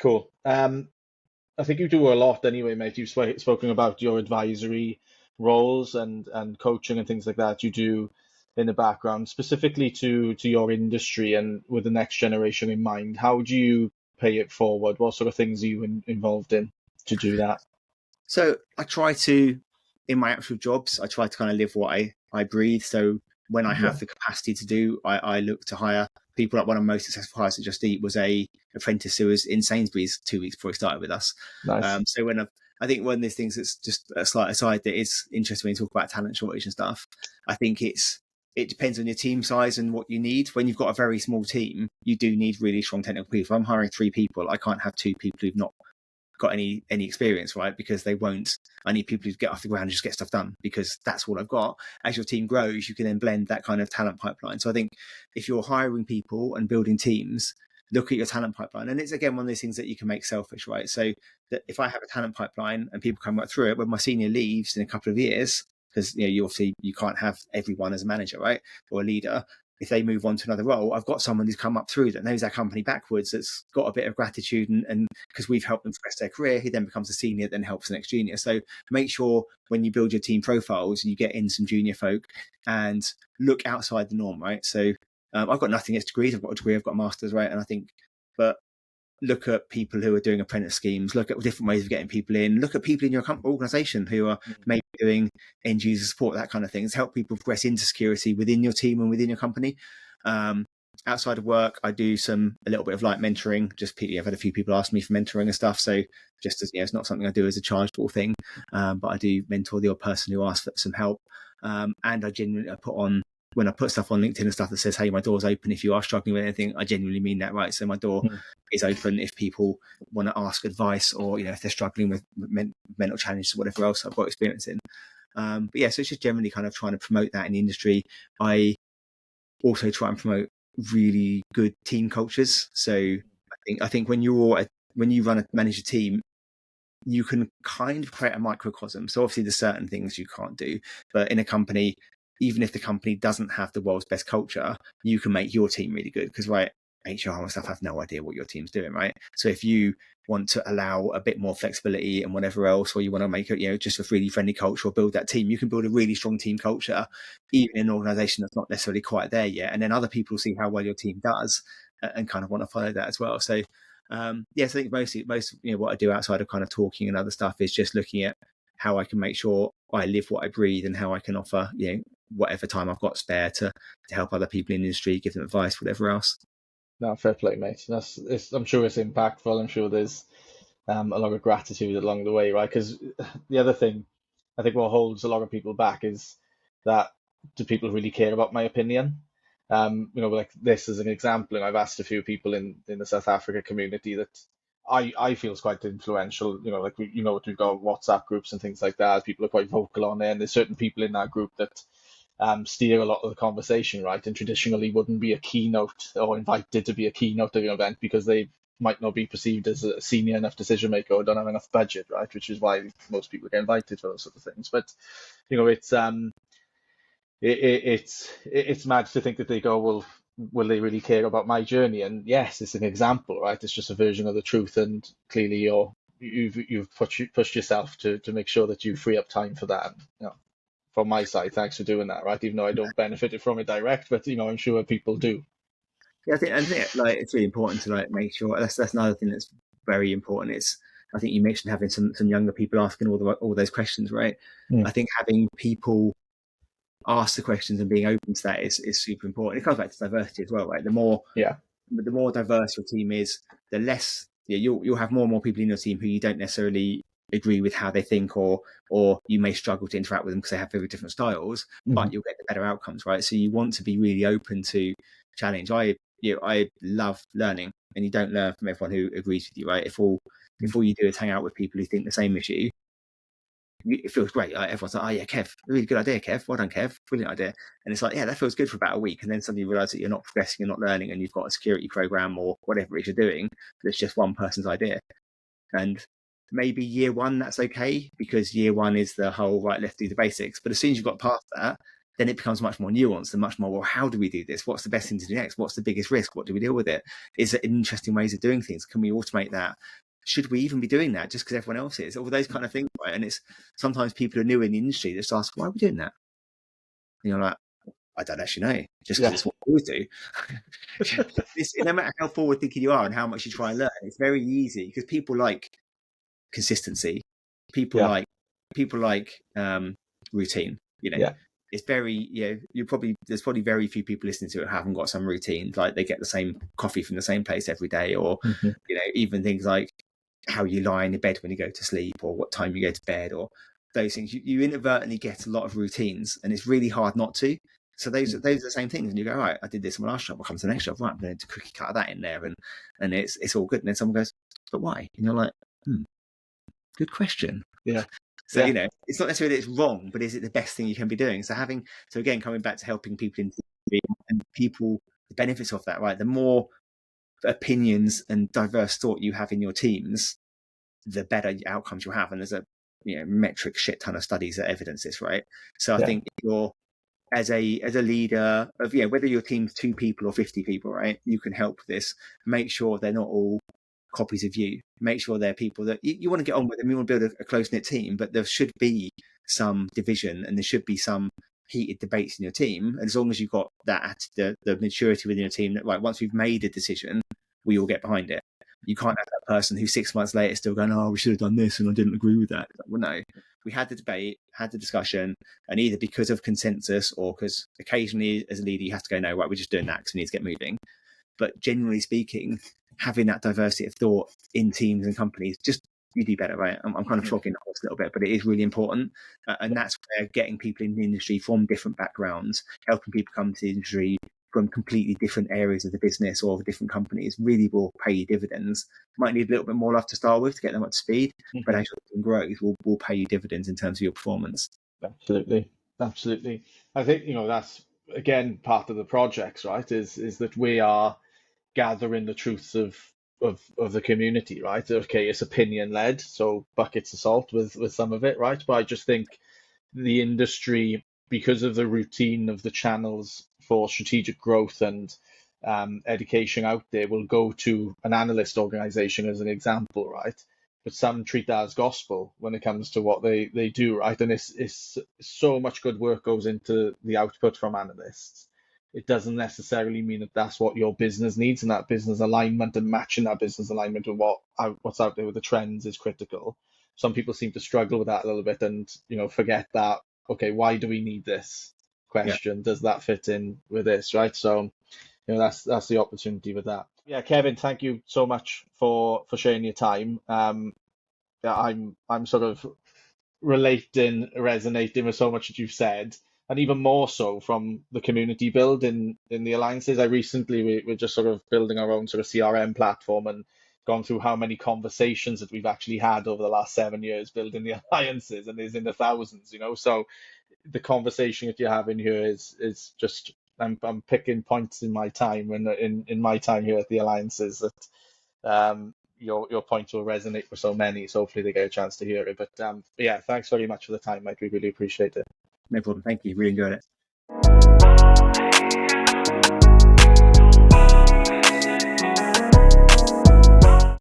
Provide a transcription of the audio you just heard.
Cool. I think you do a lot anyway, mate. You've spoken about your advisory roles and coaching and things like that you do in the background, specifically to your industry and with the next generation in mind. How do you pay it forward? What sort of things are you involved in to do that? So I try to, in my actual jobs, I try to kind of live what I breathe. So when I Yeah, have the capacity to do, I look to hire people. Like one of my most successful hires at Just Eat was a apprentice who was in Sainsbury's 2 weeks before he started with us. nice. So I think one of these things that's just a slight aside that is interesting when you talk about talent shortage and stuff. I think it depends on your team size and what you need. When you've got a very small team, you do need really strong technical people. If I'm hiring 3 people, I can't have 2 people who've not got any experience, right? Because they won't. I need people who get off the ground and just get stuff done, because that's all I've got. As your team grows, you can then blend that kind of talent pipeline. So I think if you're hiring people and building teams, look at your talent pipeline. And it's again one of those things that you can make selfish, right? So that if I have a talent pipeline and people come right through it, when my senior leaves in a couple of years, because you obviously you can't have everyone as a manager, right, or a leader. If they move on to another role, I've got someone who's come up through that knows our company backwards, that's got a bit of gratitude, and because we've helped them progress their career, he then becomes a senior, then helps the next junior. So make sure when you build your team profiles, you get in some junior folk and look outside the norm, right? So I've got nothing against degrees. I've got a degree, I've got a master's, right? And I think, but look at people who are doing apprentice schemes, look at different ways of getting people in, look at people in your organization who are maybe doing end user support, that kind of things, help people progress into security within your team and within your company. Outside of work, I do a little bit of light mentoring. I've had a few people ask me for mentoring and stuff. So just as it's not something I do as a chargeable thing, but I do mentor the odd person who asks for some help. And I genuinely when I put stuff on LinkedIn and stuff that says, hey, my door's open if you are struggling with anything, I genuinely mean that, right? So my door is open if people want to ask advice, or if they're struggling with mental challenges or whatever else I've got experience in. But yeah, so it's just generally kind of trying to promote that in the industry. I also try and promote really good team cultures. So I think when you manage a team, you can kind of create a microcosm. So obviously there's certain things you can't do, but in a company, even if the company doesn't have the world's best culture, you can make your team really good, because right, HR and stuff have no idea what your team's doing, right? So if you want to allow a bit more flexibility and whatever else, or you want to make it, just a really friendly culture, or build that team, you can build a really strong team culture, even in an organization that's not necessarily quite there yet. And then other people see how well your team does and kind of want to follow that as well. So yes, I think most what I do outside of kind of talking and other stuff is just looking at how I can make sure I live what I breathe, and how I can offer whatever time I've got spare to help other people in the industry, give them advice, whatever else. No, fair play, mate. I'm sure it's impactful. I'm sure there's a lot of gratitude along the way, right? Because the other thing, I think what holds a lot of people back is that, do people really care about my opinion? Like this as an example, and I've asked a few people in the South Africa community that I feel is quite influential. Like we've got WhatsApp groups and things like that. People are quite vocal on there, and there's certain people in that group that steer a lot of the conversation, right? And traditionally wouldn't be a keynote or invited to be a keynote of an event because they might not be perceived as a senior enough decision maker or don't have enough budget, right? Which is why most people get invited for those sort of things. But it's mad to think that they go, well, will they really care about my journey? And yes, it's an example, right? It's just a version of the truth, and clearly you've pushed yourself to make sure that you free up time for that. From my side, thanks for doing that, right? Even though I don't benefit from it direct, but I'm sure people do. Yeah, I think like it's really important to like make sure that's another thing that's very important. I think you mentioned having some younger people asking all those questions, right? Mm. I think having people ask the questions and being open to that is super important. It comes back to diversity as well, right? The more diverse your team is, the less you'll have more and more people in your team who you don't necessarily agree with how they think, or you may struggle to interact with them because they have very different styles, but you'll get the better outcomes, right? So you want to be really open to challenge. I love learning, and you don't learn from everyone who agrees with you, right? If all you do is hang out with people who think the same as you, it feels great. Like everyone's like, oh yeah, Kev, really good idea, Kev. Well done, Kev. Brilliant idea. And it's like, yeah, that feels good for about a week. And then suddenly you realize that you're not progressing, you're not learning, and you've got a security program or whatever it is you're doing, but it's just one person's idea. And maybe year one, that's okay, because year one is the whole, right, let's do the basics. But as soon as you've got past that, then it becomes much more nuanced and much more, well, how do we do this? What's the best thing to do next? What's the biggest risk? What do we deal with it? Is it interesting ways of doing things? Can we automate that? Should we even be doing that just because everyone else is? All those kind of things, right? And it's sometimes people are new in the industry just ask, why are we doing that? And you're like, I don't actually know, just because it's what we always do. No matter how forward thinking you are and how much you try and learn, it's very easy because people like consistency. People like routine. It's very, there's probably very few people listening to it who haven't got some routine. Like they get the same coffee from the same place every day, or even things like how you lie in your bed when you go to sleep, or what time you go to bed, or those things. You inadvertently get a lot of routines, and it's really hard not to. So those are the same things, and you go, right, I did this in my last job. I'll come to the next job. Right, I'm going to cookie cutter that in there, and it's all good. And then someone goes, but why? And you're like, good question. Yeah. So it's not necessarily that it's wrong, but is it the best thing you can be doing? So again, coming back to helping people and people, the benefits of that, right? The more opinions and diverse thought you have in your teams, the better outcomes you'll have. And there's a metric shit ton of studies that evidence this, right? So I think if you're as a leader of whether your team's 2 people or 50 people, right? You can help with this. Make sure they're not all copies of you. Make sure they're people that you want to get on with them. You want to build a close-knit team, but there should be some division and there should be some heated debates in your team. And as long as you've got that, the maturity within your team, that once we've made a decision, we all get behind it. You can't have that person who 6 months later is still going, oh, we should have done this and I didn't agree with that. Well, no, we had the debate, had the discussion, and either because of consensus or because occasionally as a leader you have to go, no, right, we're just doing that because we need to get moving. But generally speaking, having that diversity of thought in teams and companies, just you do better, right? I'm kind of flogging the horse a little bit, but it is really important. And that's where getting people in the industry from different backgrounds, helping people come to the industry from completely different areas of the business or different companies really will pay you dividends. Might need a little bit more love to start with to get them up to speed, but as your team grows, will pay you dividends in terms of your performance. Absolutely. I think, that's again part of the projects, right? Is that we are gathering the truths of the community, right? Okay, it's opinion led, so buckets of salt with some of it, right? But I just think the industry, because of the routine of the channels for strategic growth and education out there, will go to an analyst organization as an example, right? But some treat that as gospel when it comes to what they do, right? And it's so much good work goes into the output from analysts. It doesn't necessarily mean that that's what your business needs, and that business alignment and matching that business alignment with what's out there with the trends is critical. Some people seem to struggle with that a little bit and forget that, okay, why do we need this question? Does that fit in with this, right? So that's the opportunity with that. Yeah, Kevin, thank you so much for sharing your time. I'm sort of resonating with so much that you've said, and even more so from the community build in the alliances. We're just sort of building our own sort of CRM platform and gone through how many conversations that we've actually had over the last 7 years building the alliances, and there's in the thousands, so the conversation that you're having here is just, I'm picking points in my time and in my time here at the alliances that your points will resonate for so many. So hopefully they get a chance to hear it. But yeah, thanks very much for the time, Mike. We really appreciate it. No problem. Thank you. Really enjoyed it.